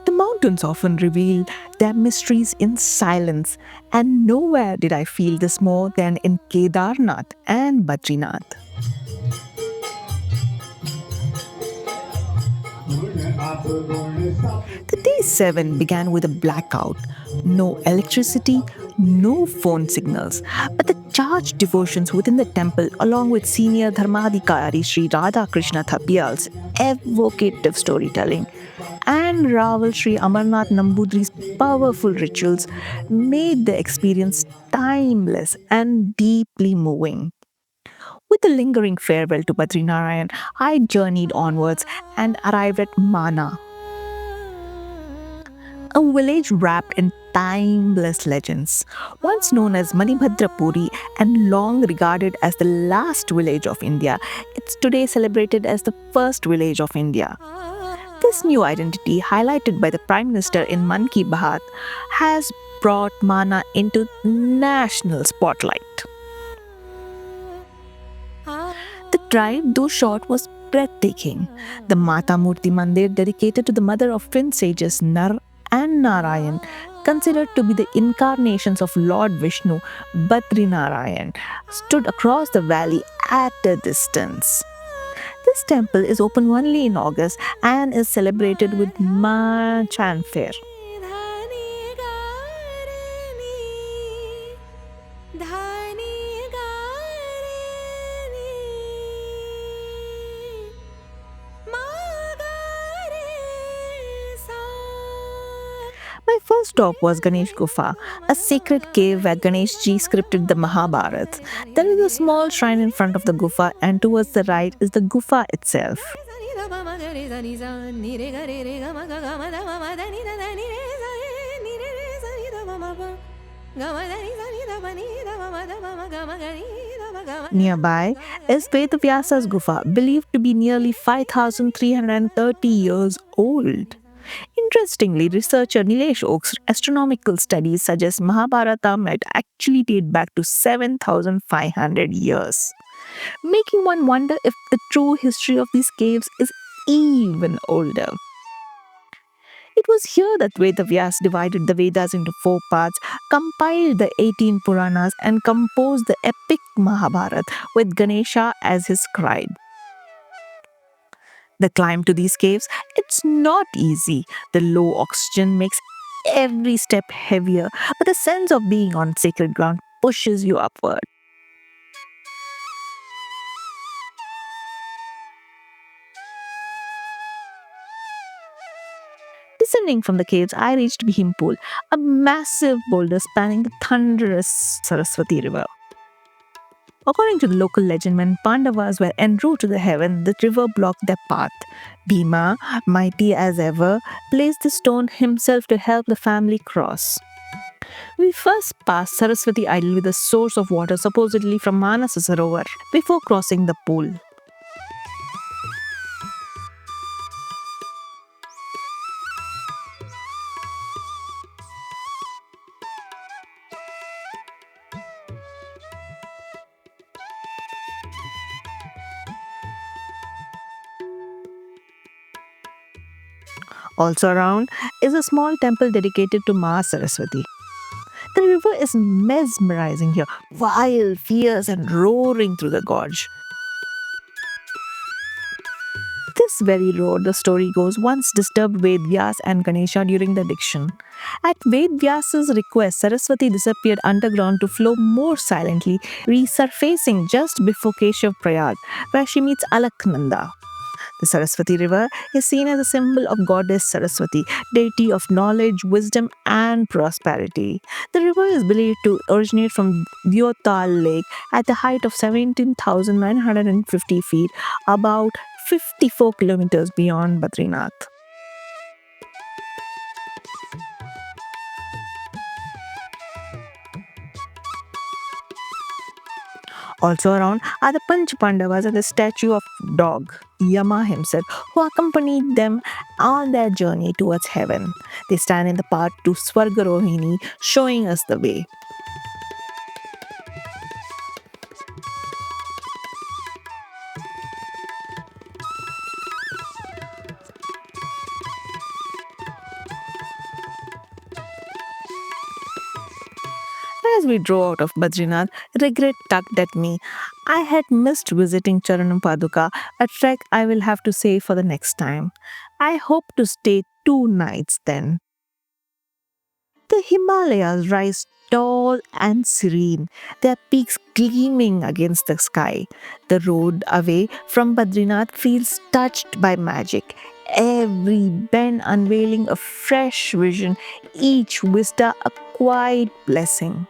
The mountains often reveal their mysteries in silence, and nowhere did I feel this more than in Kedarnath and Badrinath. The day 7 began with a blackout. No electricity, no phone signals, but the charged devotions within the temple, along with senior Dharmadhikari Sri Radha Krishna Thapiyal's evocative storytelling, and Raval Sri Amarnath Nambudri's powerful rituals, made the experience timeless and deeply moving. With a lingering farewell to Badrinarayan, I journeyed onwards and arrived at Mana, a village wrapped in timeless legends. Once known as Manibhadrapuri and long regarded as the last village of India, it's today celebrated as the first village of India. This new identity, highlighted by the Prime Minister in Man Ki Baat, has brought Mana into national spotlight. The drive, though short, was breathtaking. The Mata Murti Mandir, dedicated to the mother of twin sages Nar and Narayan, considered to be the incarnations of Lord Vishnu, Badrinarayan, stood across the valley at a distance. This temple is open only in August and is celebrated with much fanfare. My first stop was Ganesh Gufa, a sacred cave where Ganesh Ji scripted the Mahabharata. There is a small shrine in front of the Gufa, and towards the right is the Gufa itself. Nearby is Vedavyasa's Gufa, believed to be nearly 5,330 years old. Interestingly, researcher Nilesh Oak's astronomical studies suggest Mahabharata might actually date back to 7,500 years, making one wonder if the true history of these caves is even older. It was here that Vedavyas divided the Vedas into four parts, compiled the 18 Puranas, and composed the epic Mahabharata with Ganesha as his scribe. The climb to these caves, it's not easy. The low oxygen makes every step heavier, but the sense of being on sacred ground pushes you upward. Descending from the caves, I reached Bhimpool, a massive boulder spanning the thunderous Saraswati River. According to the local legend, when Pandavas were en route to the heaven, the river blocked their path. Bhima, mighty as ever, placed the stone himself to help the family cross. We first passed Saraswati Idol with a source of water supposedly from Manasa Sarovar before crossing the pool. Also around is a small temple dedicated to Ma Saraswati. The river is mesmerizing here, wild, fierce, and roaring through the gorge. This very road, the story goes, once disturbed Vedvyas and Ganesha during the diction. At Vedvyas's request, Saraswati disappeared underground to flow more silently, resurfacing just before Keshav Prayag, where she meets Alaknanda. The Saraswati River is seen as a symbol of goddess Saraswati, deity of knowledge, wisdom, and prosperity. The river is believed to originate from Dyotal Lake at the height of 17,950 feet, about 54 kilometers beyond Badrinath. Also around are the Panch Pandavas and the statue of dog, Yama himself, who accompanied them on their journey towards heaven. They stand in the path to Swargarohini, showing us the way. As we drove out of Badrinath, regret tugged at me. I had missed visiting Charanam Paduka, a trek I will have to save for the next time. I hope to stay 2 nights then. The Himalayas rise tall and serene, their peaks gleaming against the sky. The road away from Badrinath feels touched by magic, every bend unveiling a fresh vision, each vista a quiet blessing.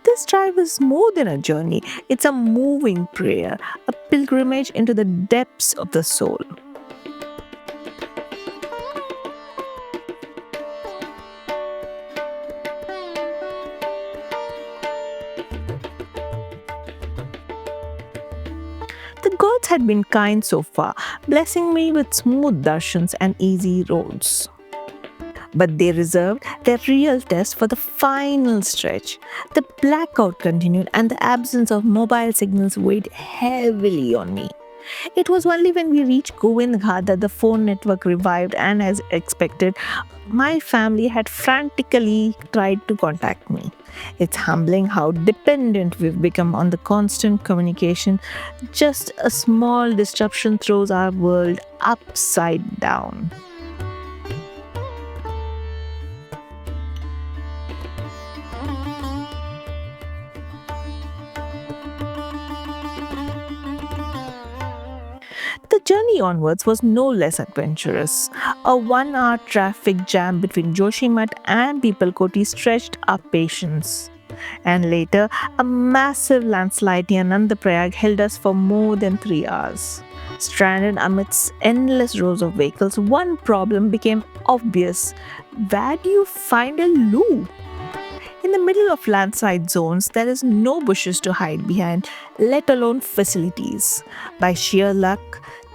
This drive is more than a journey, it's a moving prayer, a pilgrimage into the depths of the soul. The gods had been kind so far, blessing me with smooth darshans and easy roads. But they reserved their real test for the final stretch. The blackout continued, and the absence of mobile signals weighed heavily on me. It was only when we reached Govind Ghat that the phone network revived, and as expected, my family had frantically tried to contact me. It's humbling how dependent we've become on the constant communication. Just a small disruption throws our world upside down. The journey onwards was no less adventurous. A 1 hour traffic jam between Joshimath and Peoplekoti stretched our patience. And later, a massive landslide near Nandaprayag held us for more than 3 hours. Stranded amidst endless rows of vehicles, one problem became obvious. Where do you find a loo? In the middle of landslide zones, there is no bushes to hide behind, let alone facilities. By sheer luck,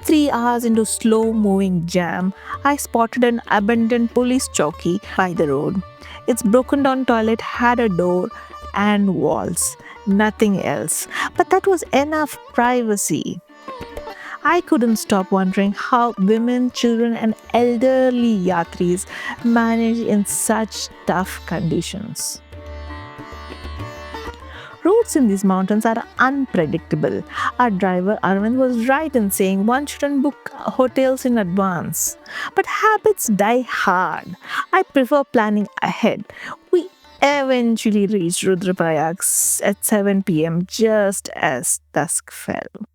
3 hours into slow-moving jam, I spotted an abandoned police chowki by the road. Its broken-down toilet had a door and walls, nothing else. But that was enough privacy. I couldn't stop wondering how women, children, and elderly yatris manage in such tough conditions. Roads in these mountains are unpredictable. Our driver Arvind was right in saying one shouldn't book hotels in advance. But habits die hard. I prefer planning ahead. We eventually reached Rudraprayag at 7 p.m. just as dusk fell.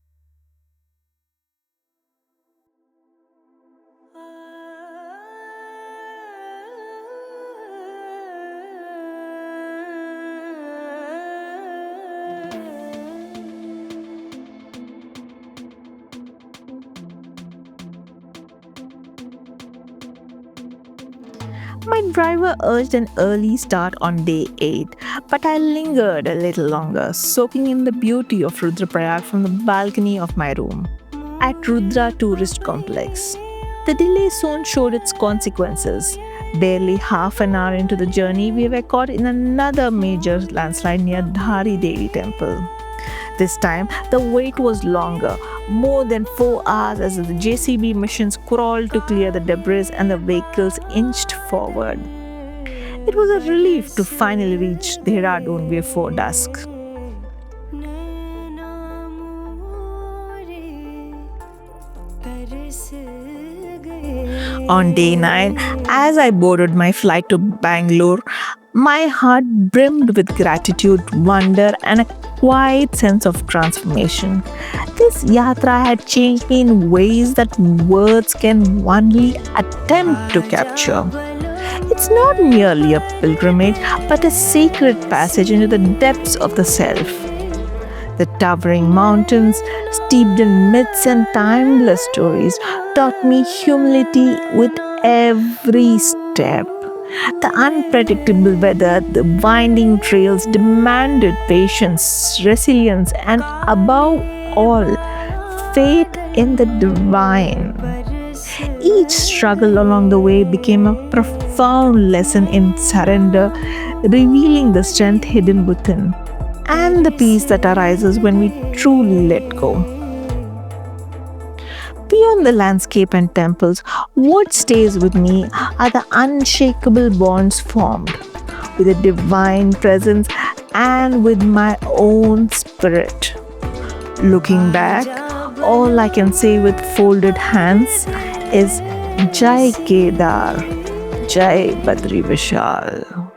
My driver urged an early start on day 8, but I lingered a little longer, soaking in the beauty of Rudraprayag from the balcony of my room. At Rudra Tourist Complex, the delay soon showed its consequences. Barely half an hour into the journey, we were caught in another major landslide near Dhari Devi Temple. This time, the wait was longer, more than 4 hours as the JCB machines crawled to clear the debris and the vehicles inched forward. It was a relief to finally reach Dehradun before dusk. On day 9, as I boarded my flight to Bangalore, my heart brimmed with gratitude, wonder, and a quiet sense of transformation. This yatra had changed me in ways that words can only attempt to capture. It's not merely a pilgrimage, but a sacred passage into the depths of the self. The towering mountains, steeped in myths and timeless stories, taught me humility with every step. The unpredictable weather, the winding trails demanded patience, resilience, and above all, faith in the divine. Each struggle along the way became a profound lesson in surrender, revealing the strength hidden within and the peace that arises when we truly let go. Beyond the landscape and temples, what stays with me are the unshakable bonds formed with a divine presence and with my own spirit. Looking back, all I can say with folded hands is Jai Kedar, Jai Badri Vishal.